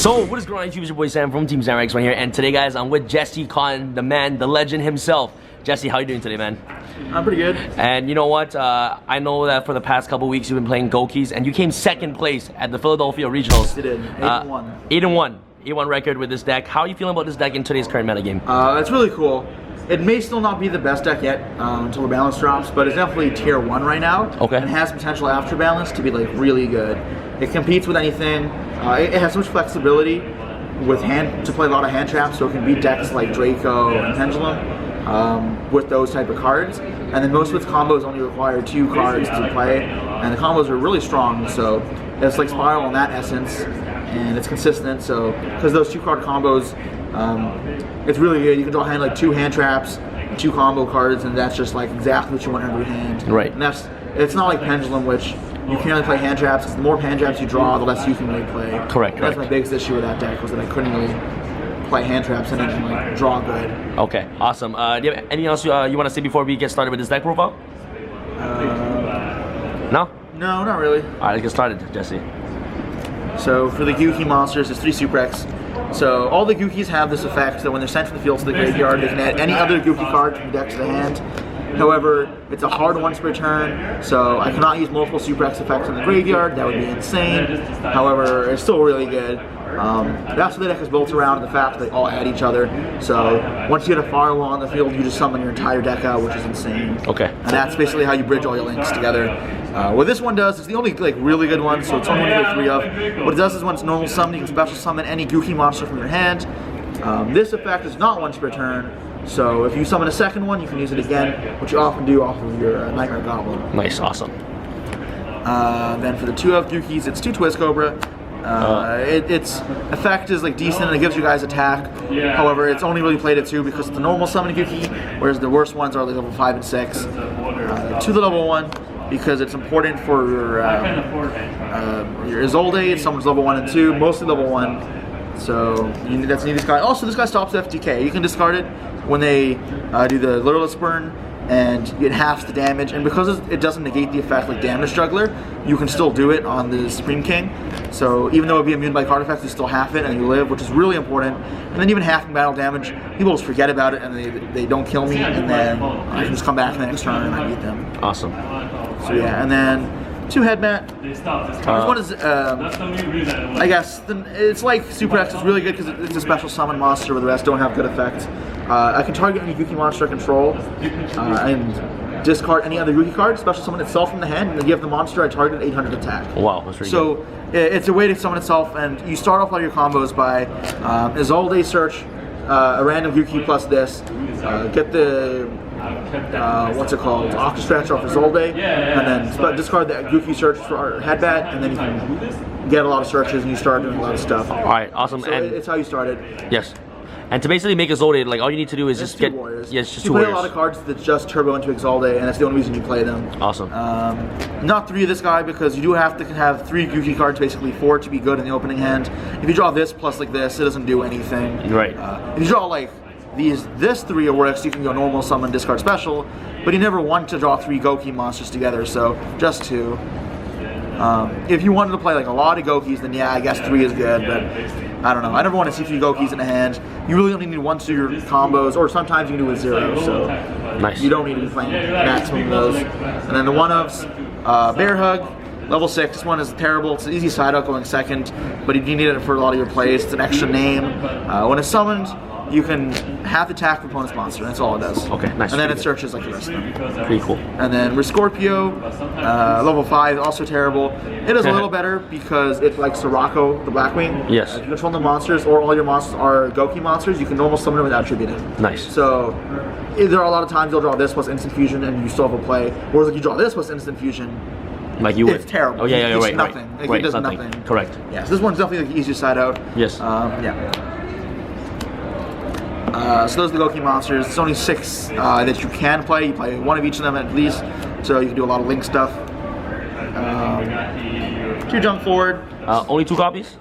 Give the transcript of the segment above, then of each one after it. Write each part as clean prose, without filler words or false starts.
So, what is going on YouTube? It's your boy Sam from TeamSamuraiX1 here, and today guys, I'm with Jesse Cotton, the man, the legend himself. Jesse, how are you doing today, man? I'm pretty good. And you know what? I know that for the past couple weeks you've been playing GOUKIs, and you came second place at the Philadelphia Regionals. You did. 8-1. 8-1. 8-1 record with this deck. How are you feeling about this deck in today's current meta game? It's really cool. It may still not be the best deck yet until the balance drops, but it's definitely tier 1 right now. Okay. And it has potential after balance to be like really good. It competes with anything. It has so much flexibility with to play a lot of hand traps, so it can beat decks like Draco and Pendulum with those type of cards. And then most of its combos only require 2 cards to play, and the combos are really strong. So it's like Spiral in that essence, and it's consistent. So because those 2-card combos, it's really good. You can draw hand like 2 hand traps, 2 combo cards, and that's just like exactly what you want in every hand. Right. And it's not like Pendulum, which you can only play hand traps. Because the more hand traps you draw, the less you can really play. Correct. That's my biggest issue with that deck, was that I couldn't really play hand traps and then like draw good. Okay, awesome. Do you have anything else you want to say before we get started with this deck profile? No? No, not really. All right, let's get started, Jesse. So for the GOUKI monsters, there's 3 SamHamTVs. So all the GOUKIs have this effect that when they're sent from the field to the graveyard, they can add any other GOUKI card from the deck to the hand. However, it's a hard once per turn, so I cannot use multiple SamHamTV effects in the graveyard. That would be insane. However, it's still really good. That's what the deck is built around, the fact that they all add each other. So once you get a Firewall on the field, you just summon your entire deck out, which is insane. Okay. And that's basically how you bridge all your links together. What this one does, it's the only like really good one, so it's only one to play 3 of. What it does is when it's normal summon, you can special summon any GOUKI monster from your hand. This effect is not once per turn, so if you summon a second one, you can use it again, which you often do off of your Nightmare Goblin. Nice, awesome. Then for the 2 of GOUKIs, it's 2 Twist Cobra. Its effect is like decent and it gives you guys attack. However, it's only really played at 2 because it's a normal summon GOUKI, whereas the worst ones are like level 5 and 6. 2 the level 1 because it's important for your Isolde. It summons level 1 and 2, mostly level 1. So that's neat. This guy. Also, this guy stops FTK. You can discard it when they do the Literalist Burn, and it halves the damage. And because it doesn't negate the effect like Damage Juggler, you can still do it on the Supreme King. So even though it would be immune by card effects, you still half it and you live, which is really important. And then even halving battle damage, people just forget about it and they don't kill me, and then I can just come back the next turn and I beat them. Awesome. So yeah, and then 2 Headmat. One is, I guess, it's like Super X is really good because it's a special summon monster where the rest don't have good effects. I can target any GOUKI monster I control and discard any other GOUKI card, special summon itself from the hand, and then give the monster I target 800 attack. Wow, that's really good. So it's a way to summon itself, and you start off all your combos by Isolde search, a random GOUKI plus this, get the what's it called? Octastretch off Isolde, and then discard the GOUKI search for Headbat, and then you can get a lot of searches and you start doing a lot of stuff. Alright, awesome. So and it's how you start it. Yes. And to basically make Isolde, like all you need to do is just get warriors. Yeah, it's just you 2 play warriors. a lot of cards that just turbo into Isolde, and that's the only reason you play them. Awesome. Not 3 of this guy because you do have to have 3 GOUKI cards, basically 4 to be good in the opening hand. If you draw this plus like this, it doesn't do anything. Right. If you draw like this 3 of works, you can go normal summon, discard special, but you never want to draw 3 GOUKI monsters together, so just 2. If you wanted to play like a lot of GOUKIs, then yeah, I guess 3 is good, but I don't know. I never want to see 3 GOUKIs in a hand. You really only need 1 to do your combos, or sometimes you can do with 0, so nice. You don't need to be playing maximum of those. And then the 1-ofs, Bear Hug, level 6. This one is terrible. It's an easy side out going second, but you need it for a lot of your plays. It's an extra name. When it's summoned, you can half attack the opponent's monster. That's all it does. Okay, nice. And then it searches like the rest of them. Pretty cool. And then Scorpio, level 5, also terrible. It is a little better because it's like Sirocco, the Blackwing. Yes. If you control the monsters, or all your monsters are GOUKI monsters, you can normal summon them without tributing. Nice. So there are a lot of times you'll draw this plus instant fusion and you still have a play. Whereas if you draw this plus instant fusion, like you would. It's terrible. Oh yeah, it's right, nothing. right. Like, Right, it does nothing. nothing. Correct. Yeah, so this one's definitely like the easiest side out. Yes. Yeah. So those are the GOUKI monsters. It's only 6 that you can play. You play 1 of each of them at least, so you can do a lot of link stuff. 2 jump forward. Only 2 copies?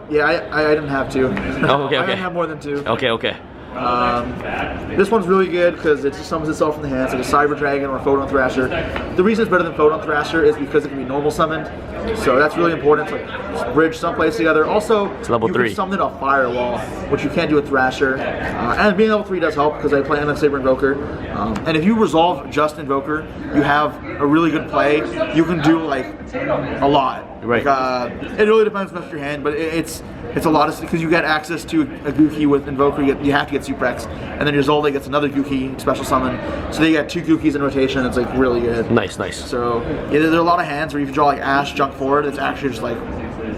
Yeah, I didn't have 2. Oh, okay, okay. I didn't have more than 2. Okay, okay. This one's really good because it just summons itself from the hand. It's like a Cyber Dragon or a Photon Thrasher. The reason it's better than Photon Thrasher is because it can be normal summoned. So that's really important to like bridge someplace together. Also, it's level 3. You can summon it off Firewall, which you can't do with Thrasher. And being level 3 does help because I play MF Saber Invoker. And if you resolve just Invoker, you have a really good play. You can do like a lot. Right. Like, it really depends on your hand, but it's a lot of because you get access to a GOUKI with Invoker. You have to get Suprex, and then your Zolde gets another GOUKI special summon. So they get 2 GOUKIs in rotation. It's like really good. Nice, nice. So yeah, there are a lot of hands where you can draw like Ash, Junk Forward. It's actually just like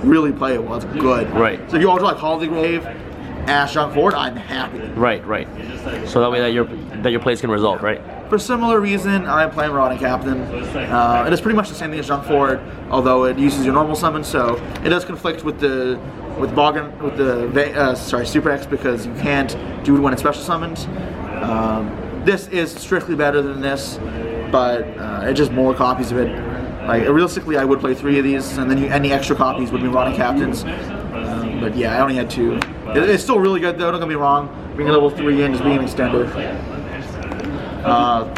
really playable. It's good. Right. So if you all draw like Call of the Grave, Ash, Junk Forward, I'm happy. Right, right. So that way that your plays can resolve, right? For similar reason, I'm playing Rotting Captain. It is pretty much the same thing as Junk Forward, although it uses your normal summon, so it does conflict with the Super X because you can't do it when it's special summoned. This is strictly better than this, but it's just more copies of it. Like realistically, I would play 3 of these, and then any extra copies would be Rotting Captains. But yeah, I only had 2. It's still really good though. Don't get me wrong. Being a level 3 and just being an extender.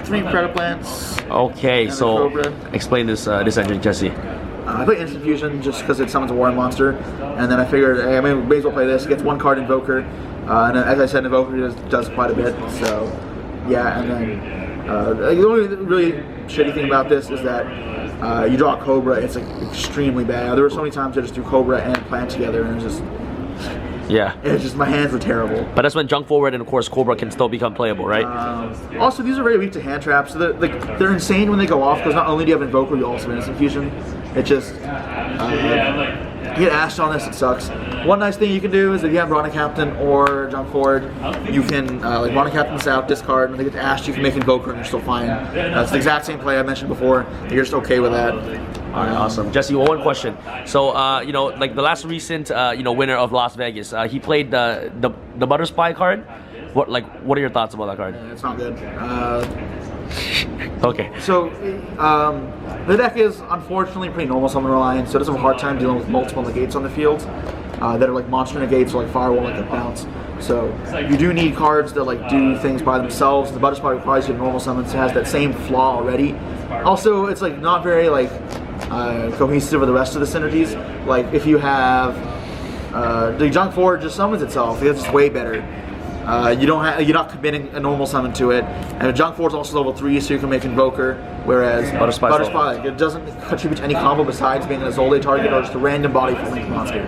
3 credit plants. Okay, so explain this engine, Jesse. I play Instant Fusion just because it summons a Warrior monster, and then I figured, hey, I may as well play this. It gets 1 card Invoker, and as I said, Invoker does quite a bit. So yeah, and then the only really shitty thing about this is that you draw a Cobra. It's like extremely bad. There were so many times I just threw Cobra and Plant together, and it was just. Yeah. It's just, my hands were terrible. But that's when Junk Forward and of course Cobra can still become playable, right? Also, these are very weak to hand traps. So they're insane when they go off because not only do you have Invoker, you also have Instant Fusion. It just, you get ashed on this, it sucks. One nice thing you can do is if you have Rotting Captain or Junk Forward, you can, like Rotting Captain's out, discard, when they get ashed, you can make Invoker and you're still fine. It's the exact same play I mentioned before. You're just okay with that. Alright, awesome. Jesse, one question. So, you know, like the last recent, winner of Las Vegas, he played the Butter Spy card. What are your thoughts about that card? It's not good. Okay. So, the deck is unfortunately pretty normal summon reliant, so it does have a hard time dealing with multiple negates on the field that are like monster negates or like Firewall like a bounce. So you do need cards that like do things by themselves. The Butter Spy requires you to normal summon, so it has that same flaw already. Also, it's like not very like cohesive with the rest of the synergies. Like if you have the Junk Forward just summons itself, it's just way better. You're not committing a normal summon to it, and the Junk Forward is also level 3, so you can make Invoker. Whereas Butter Spy, like, it doesn't contribute to any combo besides being a Zolde target or just a random body for Link monster.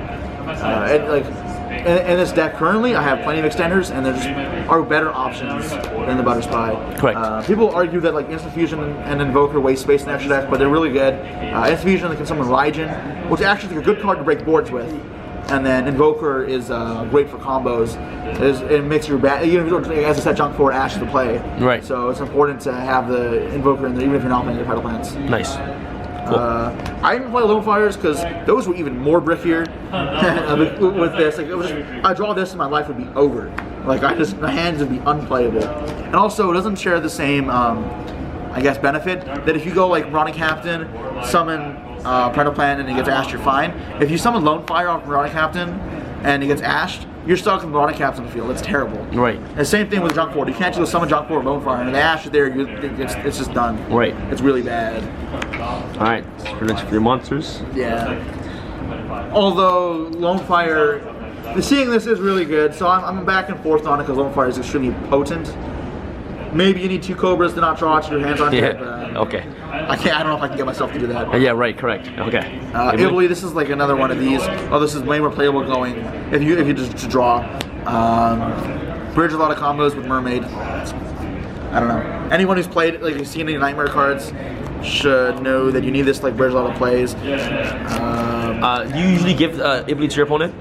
In this deck currently, I have plenty of extenders, and there are better options than the Butter Spy. Correct. People argue that like Instant Fusion and Invoker waste space in the extra deck, but they're really good. Instant Fusion can summon Raijin, which actually is a good card to break boards with. And then Invoker is great for combos. It makes your even if you don't, as I said, Junk Forward Ash to play. Right. So it's important to have the Invoker in there, even if you're not playing your title plants. Nice. Cool. I didn't play Lone Fires because those were even more brickier with this. Like, I draw this and my life would be over. Like my hands would be unplayable. And also, it doesn't share the same, I guess, benefit that if you go like Rotting Captain, summon Parental Plan, and it gets ashed, you're fine. If you summon Lone Fire off Rotting Captain and it gets ashed, you're stuck in Rotting Captain field. It's terrible. Right. And the same thing with Junk Forward. You can't just summon Junk Forward Lone Fire, and the ash is there. It's just done. Right. It's really bad. All right. Let's for your monsters. Yeah. Although Lone Fire, seeing this is really good, so I'm back and forth on it because Lone Fire is extremely potent. Maybe you need 2 Cobras to not draw it, your hands on it. Okay. I don't know if I can get myself to do that. Yeah, right, correct. Okay. Italy, this is like another one of these. Oh, this is way more playable going if you just draw. Bridge a lot of combos with Mermaid. I don't know. Anyone who's played, like, you've seen any Nightmare cards should know that you need this like bridge a lot of plays. Do you usually give Italy to your opponent?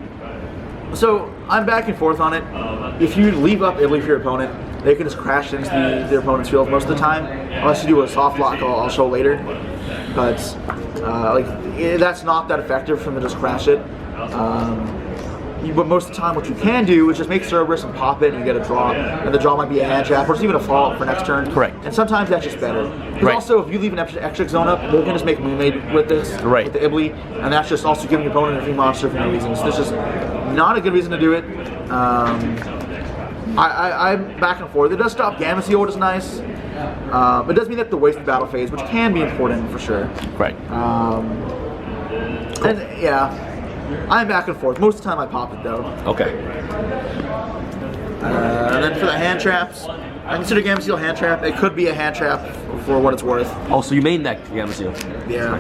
So I'm back and forth on it. If you leave up Italy for your opponent, they can just crash into their opponent's field most of the time. Unless you do a soft lock, I'll show later. But that's not that effective for them to just crash it. But most of the time, what you can do is just make Cerberus and pop it, and you get a draw. And the draw might be a hand trap, or it's even a fallout for next turn. Correct. And sometimes that's just better. Because Right. also, if you leave an extra zone up, they can just make Moonmaid with this, Right. with the Ibli, and that's just also giving your opponent a free monster for no reason. So this is not a good reason to do it. I'm back and forth. It does stop Gamma Seal, which is nice. It does mean that the waste the battle phase, which can be important for sure. Right. And yeah, I'm back and forth. Most of the time I pop it though. Okay. And then for the hand traps, I consider Gamma Seal hand trap. It could be a hand trap for what it's worth. Oh, so you main deck Gamma Seal? Yeah.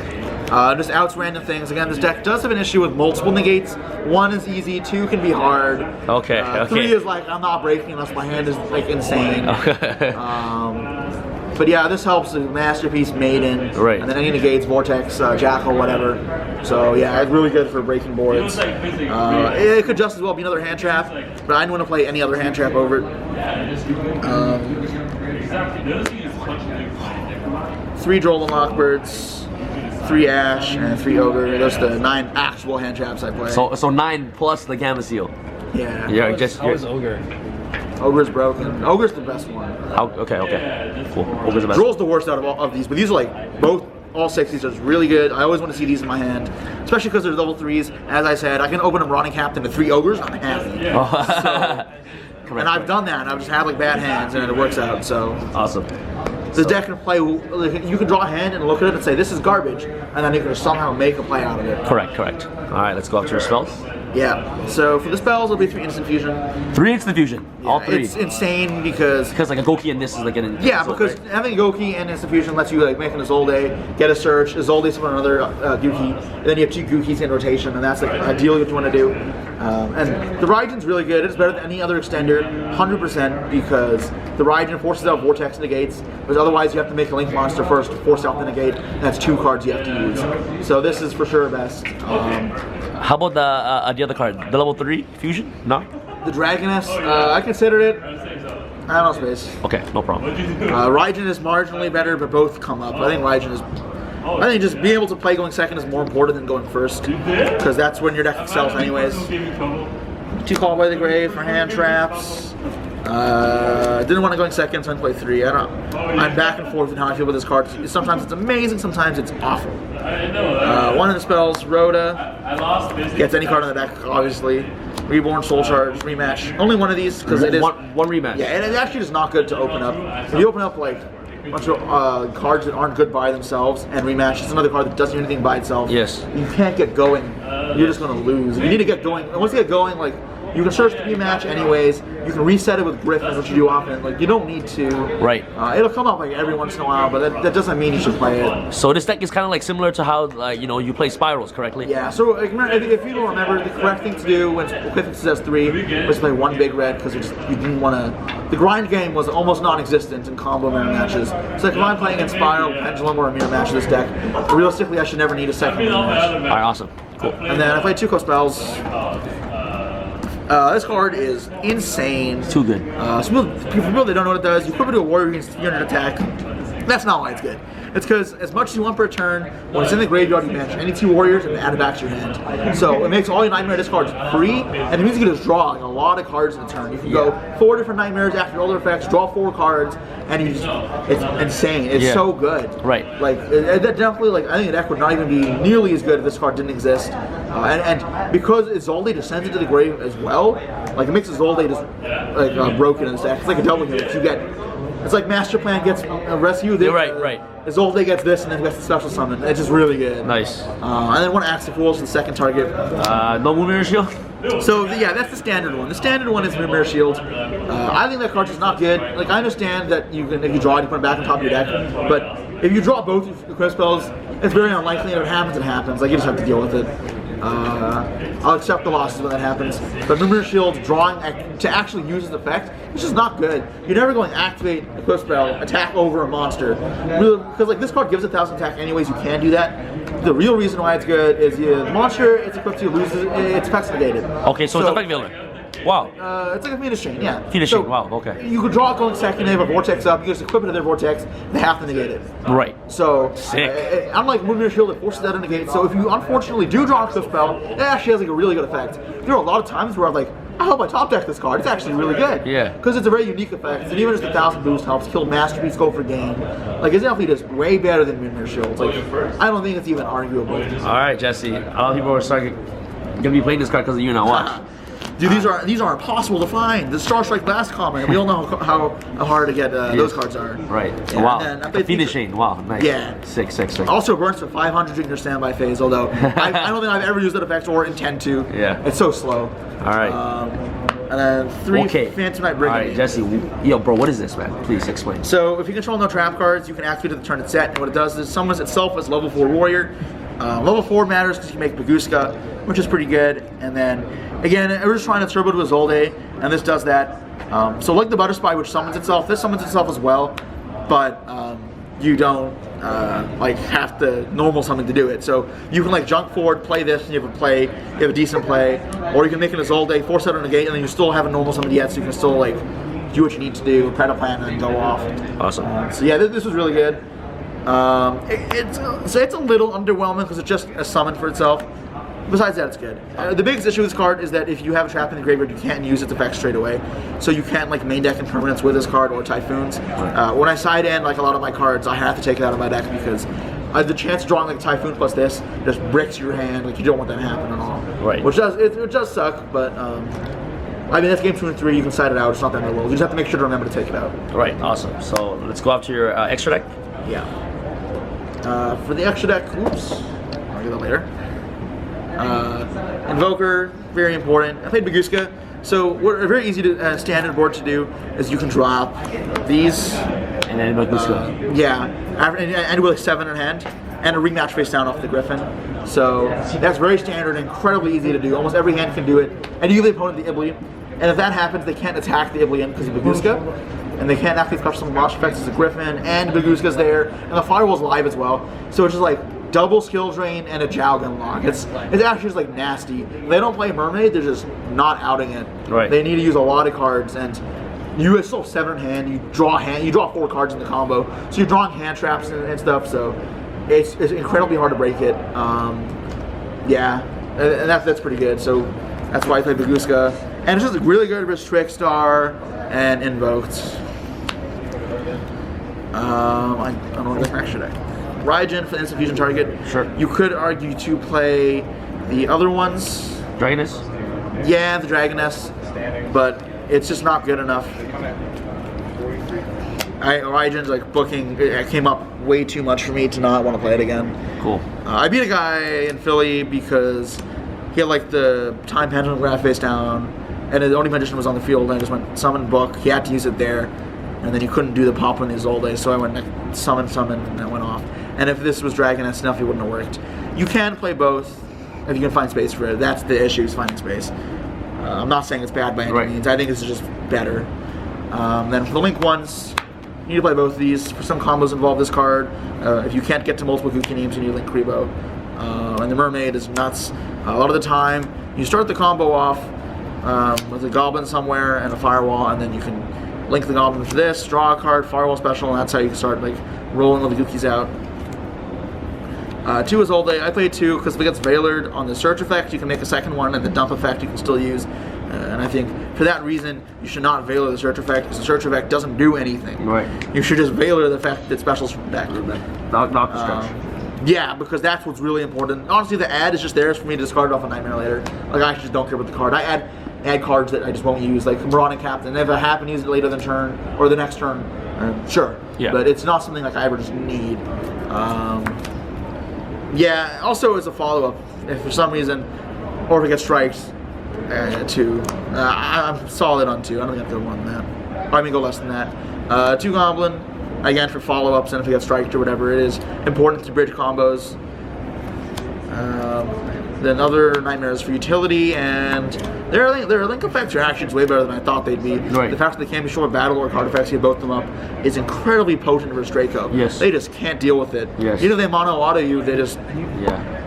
Just outs random things. Again, this deck does have an issue with multiple negates. 1 is easy, 2 can be hard. Okay. 3 is like, I'm not breaking unless my hand is like insane. Okay. But yeah, this helps the Masterpiece, Maiden, right. And then any negates, Vortex, Jackal, whatever. So yeah, it's really good for breaking boards. It could just as well be another hand trap, but I didn't want to play any other hand trap over it. 3 Droll and Lockbirds, 3 Ash, and 3 Ogre. Those are the 9 actual hand traps I play. So 9 plus the Gamma Seal. Yeah. Yeah, just How is Ogre? Ogre's broken. Ogre's the best one. Okay. Cool. Ogre's the best. Droll's the worst out of all of these, but these are like all 6 these are really good. I always want to see these in my hand, especially because they're level 3s. As I said, I can open a Ronnie Captain to 3 Ogres, I'm happy. And I've done that, and I've just had like bad hands, and it works out, so. Awesome. The deck can play, you can draw a hand and look at it and say, this is garbage, and then you can somehow make a play out of it. Correct. Alright, let's go up to your spells. Yeah, so for the spells, it'll be 3 Instant Fusion. 3 Instant Fusion, all 3. It's insane because like a GOUKI and this is like an because right? having GOUKI and Instant Fusion lets you like make an Izolde, get a search, Izolde summon another GOUKI, and then you have 2 GOUKIs in rotation, and that's like ideally what you want to do. And the Raiden's really good. It's better than any other extender, 100%, because the Raiden forces out Vortex negates, but otherwise you have to make a Link monster first to force out the negate, and that's 2 cards you have to use. So this is for sure best. How about the other card, the level 3 fusion? No. The Dragoness, I considered it. I don't know, space. Okay, no problem. Raiden is marginally better, but both come up. I think Raiden is. I think just being able to play going second is more important than going first, because that's when your deck excels anyways. 2 Call by the Grave for hand traps. Didn't want to go in second, so I play 3. I'm back and forth in how I feel with this card. Sometimes it's amazing, sometimes it's awful. 1 of the spells, Rhoda. Gets any card on the deck, obviously. Reborn, Soul Charge, Rematch. Only one of these, because it is... One rematch. Yeah, and it actually is not good to open up. If you open up, like, a bunch of cards that aren't good by themselves, and Rematch is another card that doesn't do anything by itself. Yes. You can't get going. You're just going to lose. You need to get going. And once you get going, like, you can search the rematch anyways. You can reset it with Griffin, which you do often. Like, you don't need to. Right. It'll come up like every once in a while, but that doesn't mean you should play it. So this deck is kind of like similar to how you play Spirals correctly. Yeah. So if you don't remember, the correct thing to do when Griffin says 3 was to play 1 big red, because you didn't want to. The grind game was almost non-existent in combo mirror matches. So like if I'm playing in Spiral, Pendulum, or a mirror match of this deck, realistically I should never need a second mirror match. All right. Awesome. Cool. And then I played 2 co-spells. This card is insane. Too good. For people that don't know what it does, you equip it to a warrior against unit attack. That's not why it's good. It's because as much as you want per turn, when it's in the graveyard, you banish any 2 warriors and add it back to your hand. So it makes all your Nightmare discards free, and it means you can just draw like, a lot of cards in a turn. You can go 4 different Nightmares after your other effects, draw 4 cards, and it's insane. It's so good. Right. Like that definitely, like I think the deck would not even be nearly as good if this card didn't exist. And because Izolde descends into the grave as well, like it makes Izolde just like broken in this deck. It's like a double hit. You get. It's like Master Plan gets rescue. Right. Izolde gets this, and then gets the special summon. It's just really good. Nice. And then 1 Axe of Fools for the second target. No Mirror Shield? So yeah, that's the standard one. The standard one is Mirror Shield. I think that card's just not good. Like I understand that you can, if you draw it, you put it back on top of your deck. But if you draw both equip spells, it's very unlikely. And if it happens, it happens. Like you just have to deal with it. I'll accept the losses when that happens. But Mirror Shield drawing to actually use its effect, it's just not good. You're never going to activate equip spell, attack over a monster. Really, because like this card gives 1,000 attack anyways, you can do that. The real reason why it's good is the monster it's equipped to loses its effect's negated. Okay, so it's effect villain. Wow. It's like a Phoenix Chain, yeah. Phoenix Chain, wow, okay. You could draw it going second, they have a Vortex up, you just equip it to their Vortex, they have to negate it. Right. So, sick. Unlike Mirror Shield, it forces that to negate, so if you unfortunately do draw a cliff spell, it actually has like a really good effect. There are a lot of times where I'm like, I hope I top deck this card, it's actually really good. Yeah. Because it's a very unique effect, and even just 1,000 boost helps kill Masterpiece, go for game. Like, it's definitely just way better than Mirror Shield. Like, I don't think it's even arguable. Alright, Jesse. A lot of people are gonna be playing this card because of you now. Watch. Dude, these are impossible to find. The Star Strike Blast comment. We all know how hard to get those cards are. Right. Yeah, Wow. Athena Chain. Wow. Nice. Yeah. Sick. Also burns for 500 during your standby phase. Although I don't think I've ever used that effect or intend to. Yeah. It's so slow. All right. And then 3 Phantom Knight Brigade. All right, Jesse. Yo, bro, what is this, man? Please explain. So if you control no trap cards, you can activate it at the turn it's set. And what it does is it summons itself as level 4 warrior. Level 4 matters because you can make Baguska, which is pretty good. And then, again, we're just trying to turbo to Izolde, and this does that. So like the Butter Spy, which summons itself, this summons itself as well, but you don't like have to normal summon to do it. So you can like jump forward, play this, and you have a decent play, or you can make an Izolde, force it on a gate, and then you still haven't normal summoned yet, so you can still like do what you need to do, pet a plan, and then go off. Awesome. So yeah, this was really good. It's a little underwhelming because it's just a summon for itself. Besides that, it's good. The biggest issue with this card is that if you have a trap in the graveyard, you can't use its effect straight away. So you can't like main deck impermanents with this card or Typhoons. When I side end like a lot of my cards, I have to take it out of my deck because the chance of drawing like Typhoon plus this just bricks your hand. Like you don't want that to happen at all. Right. Which does suck, but I mean that's game 2 and 3. You can side it out. It's not that in the world. You just have to make sure to remember to take it out. Right. Awesome. So let's go up to your extra deck. Yeah. For the extra deck, oops, I'll get that later. Invoker, very important. I played Baguska, so what a very easy to, standard board to do is you can drop these. And then Baguska. Yeah, and with like 7 in hand, and a rematch face down off the Griffin. So that's very standard, incredibly easy to do. Almost every hand can do it, and you give the opponent the Ibli. And if that happens, they can't attack the Ibli because of Baguska. And they can't activate custom launch effects as a Griffin, and Baguska's there, and the Firewall's live as well. So it's just like double skill drain and a Jowgen lock. It's actually just like nasty. If they don't play Mermaid, they're just not outing it. Right. They need to use a lot of cards, and you still have 7 in hand. You draw 4 cards in the combo, so you're drawing hand traps and stuff. So it's incredibly hard to break it. Yeah, and that's pretty good. So that's why I played Baguska, and it's just really good versus Trickstar and Invoked. I don't know what extra deck. Raijin for the instant fusion target. Sure. You could argue to play the other ones. Dragoness? Yeah, the Dragoness, but it's just not good enough. Raijin's like booking, it came up way too much for me to not want to play it again. Cool. I beat a guy in Philly because he had like the Time Pendulum graph face down, and the only magician was on the field, and I just went summon book. He had to use it there, and then he couldn't do the pop on the Izolde, so I went summon, and that went off. And if this was Dragoness enough, it wouldn't have worked. You can play both if you can find space for it. That's the issue, is finding space. I'm not saying it's bad by any means. I think this is just better. Then for the Link ones, you need to play both of these. For some combos involve this card. If you can't get to multiple GOUKI names, you need Link Kribo. And the Mermaid is nuts. A lot of the time, you start the combo off with a Goblin somewhere and a Firewall, and then you can link the Goblin for this, draw a card, Firewall special, and that's how you can start like rolling all the GOUKIs out. 2 is Izolde. I played 2 because if it gets Veilered on the search effect, you can make a second one, and the dump effect you can still use. And I think for that reason, you should not Veiler the search effect because the search effect doesn't do anything. Right. You should just Veiler the effect that specials from the deck. Knock the stretch. Yeah, because that's what's really important. Honestly, the ad is just there for me to discard it off a Nightmare later. Like I just don't care about the card. I add cards that I just won't use, like Marauding Captain. If I happen to use it later than turn or the next turn, sure. Yeah. But it's not something like I ever just need. Yeah. Also, as a follow-up, if for some reason, or if it gets strikes, 2. I'm solid on 2. I don't think I have to go more than that. I mean, go less than that. 2 Goblin, again for follow-ups, and if it gets striked or whatever it is, important to bridge combos. Then other Nightmares for utility, and their link effects are actually way better than I thought they'd be. Right. The fact that they can't be short battle or card effects, you both them up, is incredibly potent versus Draco. Yes. They just can't deal with it. Yes. Either they mono auto you, they just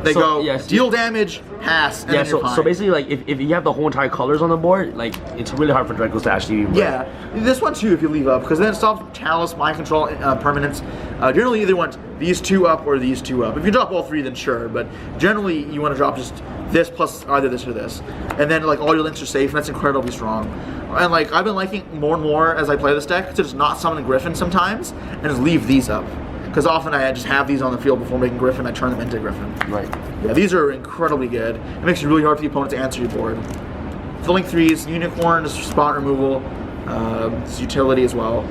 they go deal damage, pass, and then you're fine. So basically, like if you have the whole entire colors on the board, like it's really hard for Dracos to actually. Yeah, this one too if you leave up, because then it stops Chalice, Mind Control, permanents. Generally, you either want these 2 up or these 2 up. If you drop all 3, then sure. But generally, you want to drop just this plus either this or this, and then like all your links are safe, and that's incredibly strong. And like I've been liking more and more as I play this deck to just not summon Griffin sometimes and just leave these up. Because often I just have these on the field before making Griffin, I turn them into Griffin. Right. Yeah, these are incredibly good. It makes it really hard for the opponent to answer your board. For the Link 3s, Unicorn is spot removal. It's utility as well.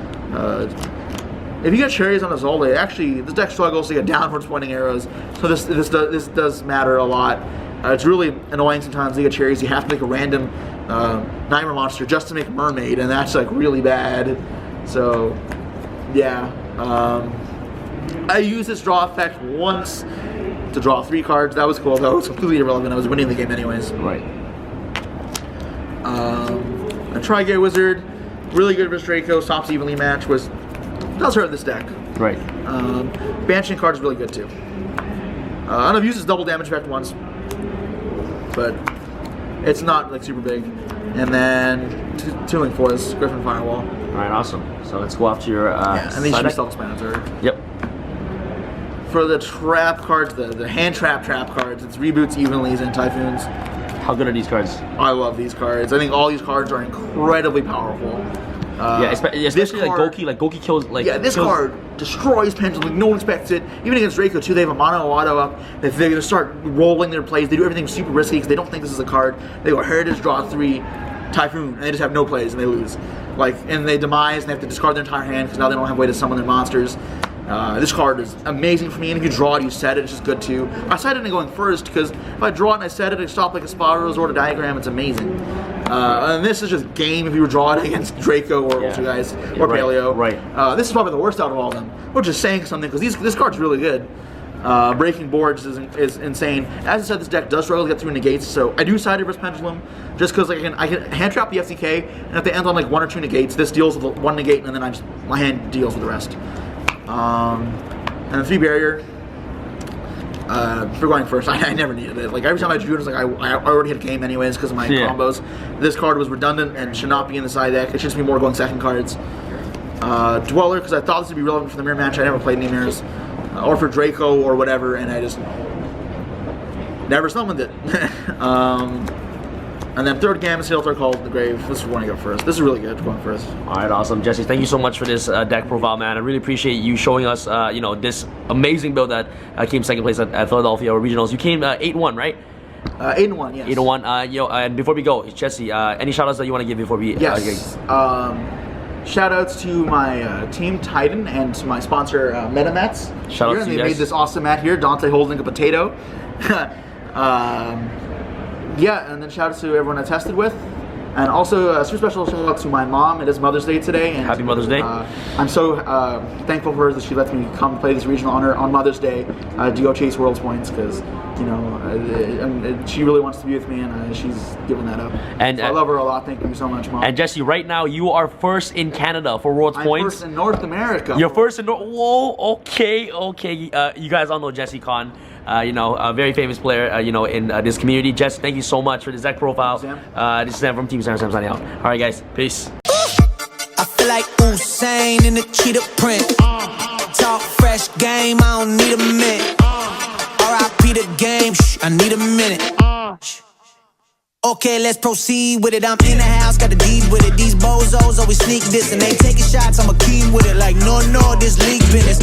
If you get cherries on a Zolde, actually this deck struggles to get downwards pointing arrows, so this does matter a lot. It's really annoying sometimes to get cherries. You have to make a random nightmare monster just to make a mermaid, and that's like really bad. So yeah, I used this draw effect once to draw 3 cards. That was cool, though. It's completely irrelevant. I was winning the game anyways. Right. A Tri-Gate Wizard, really good versus Draco. Stops evenly match does hurt this deck. Right. Banishing card is really good too. And I've used this double damage effect once, but it's not like super big. And then 2 Link 4s, Griffin Firewall. All right, awesome. So let's go off to your yeah, and these should be self-explanatory. Yep. For the trap cards, the hand trap cards, it's Reboots, Evenlies, and Typhoons. How good are these cards? I love these cards. I think all these cards are incredibly powerful. Yeah, especially like GOUKI. Like GOUKI kills. Like yeah, this card destroys Pendulum. Like, no one expects it. Even against Draco too, they have a mono auto up. They're gonna start rolling their plays. They do everything super risky because they don't think this is a card. They go Heritage, draw 3, Typhoon, and they just have no plays and they lose. Like, and they demise and they have to discard their entire hand because now they don't have a way to summon their monsters. This card is amazing for me, and if you draw it, you set it, it's just good too. I set it in going first because if I draw it and I set it, I stop like a Spiral Resort or Diagram, it's amazing. And this is just game if you draw it against Draco or you guys or Paleo. Right. This is probably the worst out of all of them, which is saying something because this card's really good. Breaking boards is insane. As I said, this deck does struggle to get through negates, so I do side it versus Pendulum just because I can hand trap the FCK, and if they end on like 1 or 2 negates, this deals with 1 negate, and then my hand deals with the rest. And 3 barrier. For going first, I never needed it. Like every time I drew it, it was like I already had a game anyways because of my combos. This card was redundant and should not be in the side deck. It should just be more going second cards. Dweller, because I thought this would be relevant for the mirror match. I never played any mirrors. Or for Draco or whatever, and I just never summoned it. And then 3rd Gamma Sailor called the Grave. This is going to go first. This is really good going first. All right, awesome, Jesse. Thank you so much for this deck profile, man. I really appreciate you showing us, you know, this amazing build that came second place at Philadelphia Regionals. You came 8-1, right? 8-1, yes. 8-1. You know, and before we go, Jesse, any shout-outs that you want to give before we? Yes. Shout-outs to my Team Titan and to my sponsor MetaMats. Shout-outs to you guys. They made this awesome mat here. Dante holding a potato. Yeah, and then shout out to everyone I tested with. And also a super special shout out to my mom. It is Mother's Day today. And, Happy Mother's Day. I'm so thankful for her that she lets me come play this regional on Mother's Day to go chase Worlds points because, you know, she really wants to be with me and she's given that up. And so I love her a lot. Thank you so much, Mom. And Jesse, right now you are first in Canada for Worlds points. I'm first in North America. You're first in Whoa, okay. You guys all know Jesse Con. You know, a very famous player, you know, in this community. Jess, thank you so much for this deck profile. This is Sam from Team Sam signing out. All right, guys, peace. I feel like Usain in the cheetah print. Talk fresh game, I don't need a minute. R.I.P. the game, I need a minute. Okay, let's proceed with it. I'm in the house, got the deed with it. These bozos always sneak this and they taking shots. I'm a key with it. Like no, this league business.